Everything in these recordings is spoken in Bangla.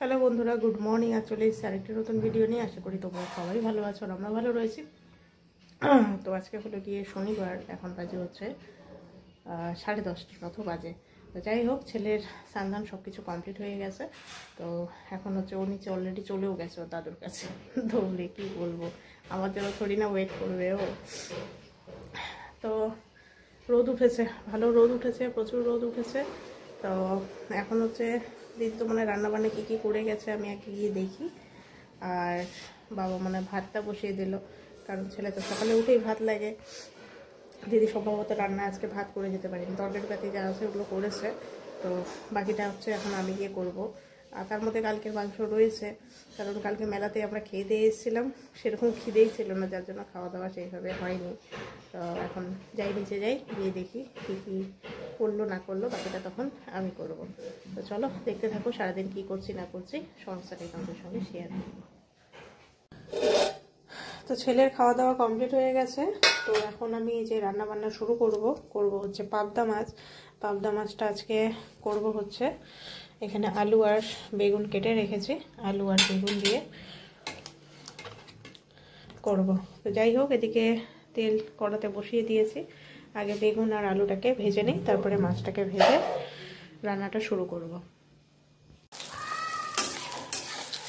হ্যালো বন্ধুরা, গুড মর্নিং। চলে এসেছি আরেকটি নতুন ভিডিও নিয়ে। আশা করি তোমরা সবাই ভালো আছো আর আমরা ভালো রয়েছি। তো আজকে হলো গিয়ে শনিবার, এখন বাজে হচ্ছে 10:30 মতো বাজে। তো যাই হোক, ছেলের স্নান সব কিছু কমপ্লিট হয়ে গেছে। তো এখন হচ্ছে ও নিচে অলরেডি চলেও গেছে ওর দাদুর কাছে। দৌড়ে কি বলবো, আমার জন্য থোড়ি না ওয়েট করবে ও। তো রোদ উঠেছে, ভালো রোদ উঠেছে, প্রচুর রোদ উঠেছে। তো এখন হচ্ছে দিদি তো মানে রান্নাবান্না কী কী করে গেছে আমি আগে গিয়ে দেখি। আর বাবা মানে ভাতটা বসিয়ে দিল, কারণ ছেলে তো সকালে উঠেই ভাত লাগে। দিদি সম্ভবত রান্না আজকে ভাত করে যেতে পারিনি, তরকারি পাতি যা আছে ওগুলো করেছে। তো বাকিটা হচ্ছে এখন আমি গিয়ে করবো। আর তার মধ্যে কালকের মাংস রয়েছে, কারণ কালকে মেলাতে আমরা খেয়ে দিয়ে এসেছিলাম, সেরকম খিদেই ছিল না, যার জন্য খাওয়া দাওয়া সেইভাবে হয়নি। তো এখন যাই নিচে যাই, গিয়ে দেখি কী কী করলো না করলো, বাকিটা তখন আমি করব। তো চলো দেখতে থাকো সারাদিন কী করছি না করছি, সমস্যাটাই তোমাদের সঙ্গে শেয়ার করবো। তো ছেলের খাওয়া দাওয়া কমপ্লিট হয়ে গেছে। তো এখন আমি যে রান্না বান্না শুরু করব হচ্ছে পাবদা মাছ। পাবদা মাছটা আজকে করব হচ্ছে, এখানে আলু আর বেগুন কেটে রেখেছি, আলু আর বেগুন দিয়ে করব। তো যাই হোক, এদিকে তেল কড়াতে বসিয়ে দিয়েছি। আগে বেগুন আর আলুটাকে ভেজে নিই, তারপরে মাছটাকে ভেজে রান্নাটা শুরু করব।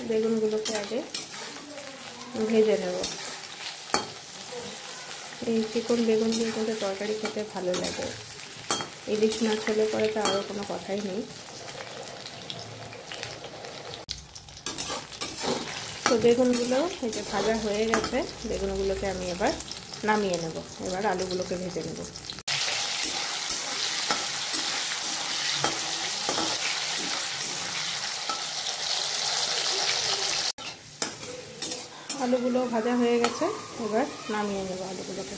বেগুনগুলোকে আগে ভেজে নেব। এই চিকন বেগুন দিয়ে কিন্তু তরকারি খেতে ভালো লাগে। ইলিশ মাছ হলে পরে তো আরও কোনো কথাই নেই। তো বেগুনগুলো এই যে ভাজা হয়ে গেছে, বেগুনগুলোকে আমি এবার নামিয়ে নেব। এবার আলুগুলোকে ভেজে নেব। আলুগুলো ভাজা হয়ে গেছে, এবার নামিয়ে নেব আলুগুলোকে।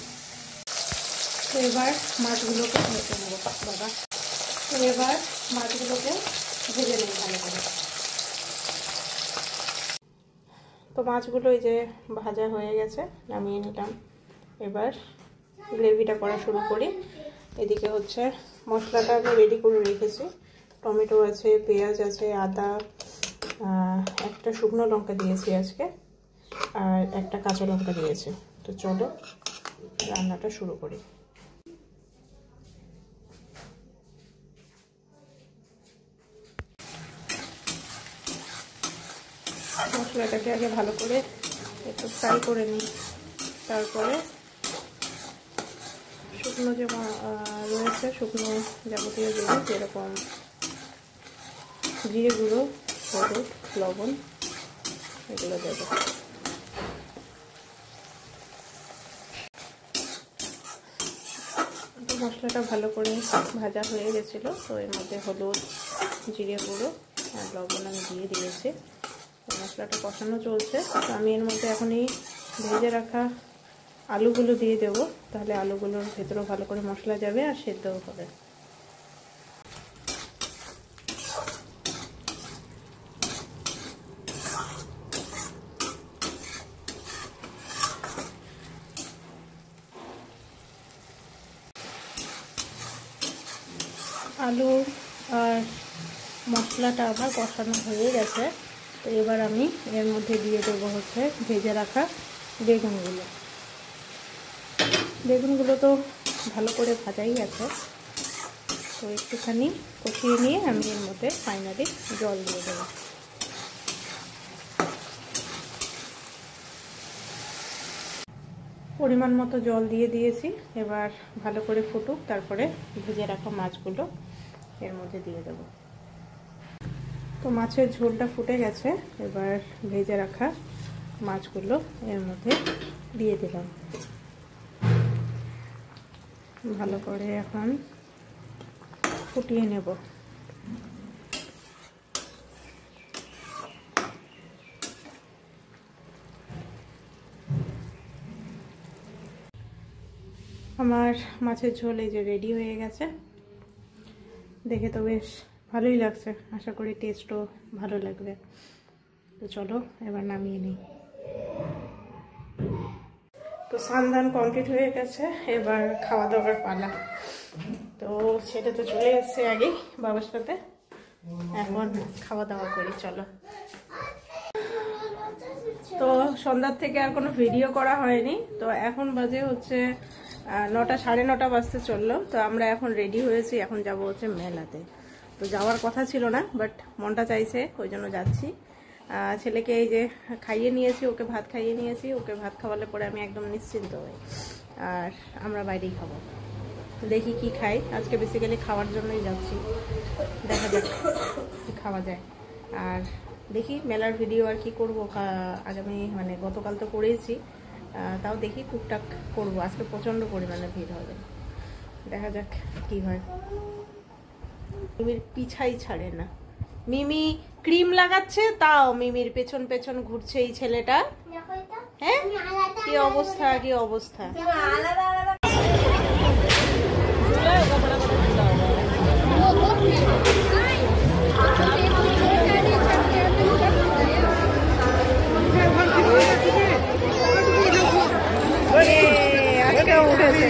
তো এবার মাছগুলোকে ভেজে নেব বাবা। তো এবার মাছগুলোকে ভেজে নেব ভালো করে। তো মাছগুলো এই যে ভাজা হয়ে গেছে, নামিয়ে নিলাম। এবার গ্রেভিটা করা শুরু করি। এদিকে হচ্ছে মশলাটা আমি রেডি করে রেখেছি। টমেটো আছে, পেঁয়াজ আছে, আদা, একটা শুকনো লঙ্কা দিয়েছি আজকে, আর একটা কাঁচা লঙ্কা দিয়েছি। তো চলো রান্নাটা শুরু করি। মশলাটাকে আগে ভালো করে একটু ফ্রাই করে নিই, তারপরে শুকনো যে রয়েছে শুকনো যাবতীয় জিনিস, যেরকম জিরে গুঁড়ো, হলুদ, লবণ, এগুলো দেবো। মশলাটা ভালো করে ভাজা হয়ে গেছিলো, তো এর মধ্যে হলুদ, জিরে গুঁড়ো আর লবণ আমি দিয়ে দিয়েছি। মশলাটা কষানো চলছে। তো আমি এর মধ্যে এখন এই ভেজে রাখা আলুগুলো দিয়ে দেবো, তাহলে আলুগুলোর ভেতরেও ভালো করে মশলা যাবে আর সেদ্ধও হবে। আলু আর মশলাটা আবার কষানো হয়ে গেছে। তো এবার আমি এর মধ্যে দিয়ে দেবো হচ্ছে ভেজে রাখা বেগুনগুলো। বেগুনগুলো তো ভালো করে ভাজাই আছে। তো একটুখানি কষিয়ে নিয়ে আমি এর মধ্যে ফাইনালি জল দিয়ে দেবো। পরিমাণ মতো জল দিয়ে দিয়েছি। এবার ভালো করে ফুটুক, তারপরে ভেজে রাখা মাছগুলো এর মধ্যে দিয়ে দেবো। তো মাছের ঝোলটা ফুটে গেছে, এবার ভেজে রাখা মাছগুলো এর মধ্যে দিয়ে দিলাম। ভালো করে এখন ফুটিয়ে নেব। আমার মাছের ঝোল এই যে রেডি হয়ে গেছে। দেখে তো বেশ ভালোই লাগছে, আশা করি টেস্টও ভালো লাগবে। তো চলো এবার নামিয়ে নিই। তো স্নান কমপ্লিট হয়ে গেছে, এবার খাওয়া দাওয়ার পালা। তো সেটা তো চলে এসছে আগেই বাবার সাথে। এখন খাওয়া দাওয়া করি, চলো। তো সন্ধ্যার থেকে আর কোনো ভিডিও করা হয়নি। তো এখন বাজে হচ্ছে 9টা, 9:30 বাজতে চললো। তো আমরা এখন রেডি হয়েছি, এখন যাব হচ্ছে মেলাতে। তো যাওয়ার কথা ছিল না, বাট মনটা চাইছে, ওই জন্য যাচ্ছি। ছেলেকে এই যে খাইয়ে নিয়েছি, ওকে ভাত খাইয়ে নিয়েছি। ওকে ভাত খাওয়ালে পরে আমি একদম নিশ্চিন্ত হই, আর আমরা বাইরেই খাবো। দেখি কি খাই, আজকে বেসিক্যালি খাওয়ার জন্যই যাচ্ছি। দেখা যাক কি খাওয়া যায়। আর দেখি মেলার ভিডিও আর কি করবো আগামী, মানে গতকাল তো করেইছি, তাও দেখি টুকটাক করবো। আজকে প্রচণ্ড পরিমাণে ভিড় হবে, দেখা যাক কি হয়। মিমির পিছাই ছাড়ে না, মিমি ক্রিম লাগাচ্ছে তাও মিমির পেছন পেছন ঘুরছে এই ছেলেটা। হ্যাঁ, কি অবস্থা, কি অবস্থা। উঠেছে।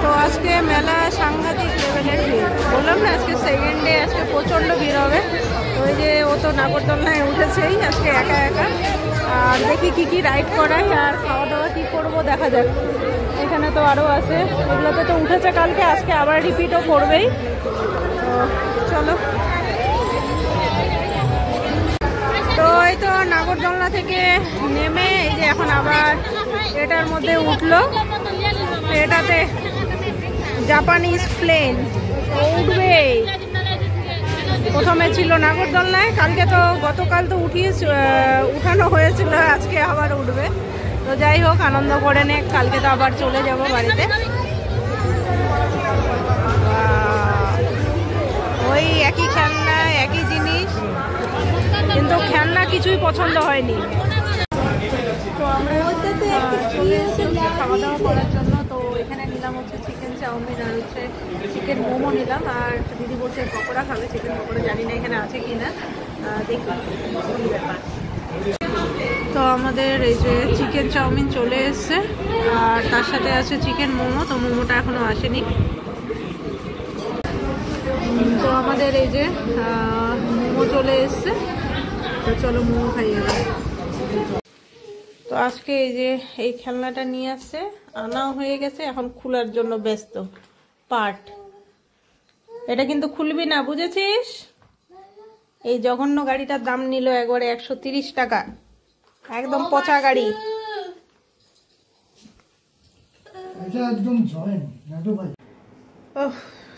তো আজকে মেলা সাংঘাতিক লেভেলের ভিড়, বললাম না আজকে সেকেন্ড ডে, আজকে প্রচণ্ড ভিড় হবে। তো ওই যে ও তো নাগরদোলনায় উঠেছেই আজকে একা একা। আর দেখি কি কি রাইড করাই, আর খাওয়া দাওয়া কি করবো দেখা যাক। এখানে তো আরও আছে, এগুলোতে তো উঠেছে কালকে, আজকে আবার রিপিটও করবেই। তো চলো। তো এই তো নাগরদোলনা থেকে নেমে এই যে এখন আবার এটার মধ্যে উঠলো। এটাতে জাপানিজ প্লেন উঠবে। প্রথমে ছিল নাগরদোলনায়, কালকে তো গতকাল তো উঠানো হয়েছিল, আজকে আবার উঠবে। তো যাই হোক, আনন্দ করে নে, কালকে তো আবার চলে যাব বাড়িতে। ওই একই খেলনা, একই জিনিস, কিন্তু খেলনা কিছুই পছন্দ হয়নি। তো আমরা চলে এসেছি খাওয়া দাওয়া করার জন্য। তো এখানে নিলাম হচ্ছে চিকেন চাউমিন আর হচ্ছে চিকেন মোমো নিলাম। আর দিদি বলছে পকোড়া খাবে, চিকেন পকোড়া, জানি না এখানে আছে কি না, দেখি কি ব্যাপার। তো আমাদের এই যে চিকেন চাউমিন চলে এসছে, আর তার সাথে আছে চিকেন মোমো। তো মোমোটা এখনো আসেনি। তো আমাদের এই যে মোমো চলে এসছে, তো চলো মোমো খাইয়ে দাও। তো আজকে এই যে এই খেলনাটা নিয়ে আসছে, আনাও হয়ে গেছে, এখন খোলার জন্য ব্যস্ত পার্ট। এটা কিন্তু খুলবি না, বুঝেছিস? এই জঘন্য গাড়িটার দাম নিল একবারে 130 টাকা, একদম পচা গাড়ি।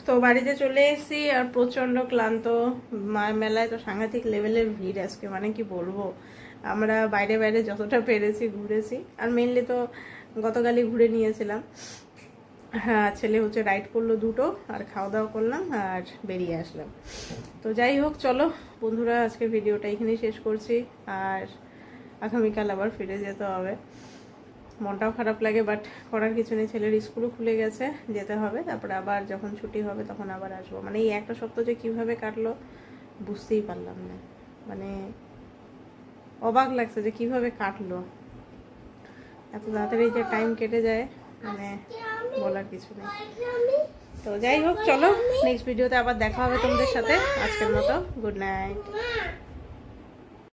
তো বাড়িতে চলে এসেছি, আর প্রচন্ড ক্লান্ত। মেলায় তো সাংঘাতিক লেভেলের ভিড় আজকে, মানে কি বলবো। আমরা বাইরে বাইরে যতটা পেরেছি ঘুরেছি, আর মেনলি তো গতকালই ঘুরে নিয়েছিলাম। হ্যাঁ, ছেলে হচ্ছে রাইড করলো 2টো, আর খাওয়া দাওয়া করলাম আর বেরিয়ে আসলাম। তো যাই হোক, চলো বন্ধুরা, আজকে ভিডিওটা এখানেই শেষ করছি। আর আগামীকাল আবার ফিরে যেতে হবে। মনটাও খারাপ লাগে, বাট করার কিছু নেই, ছেলের স্কুলও খুলে গেছে, যেতে হবে। তারপরে আবার যখন ছুটি হবে তখন আবার আসবো। মানে এই একটা সপ্তাহ যে কীভাবে কাটলো বুঝতেই পারলাম না, মানে অবাক লাগছে যে কিভাবে কাটলো, এত তাড়াতাড়ি যে টাইম কেটে যায়, মানে বলার কিছু নেই। তো যাই হোক, চলো নেক্সট ভিডিওতে আবার দেখা হবে তোমাদের সাথে। আজকের মতো গুড নাইট।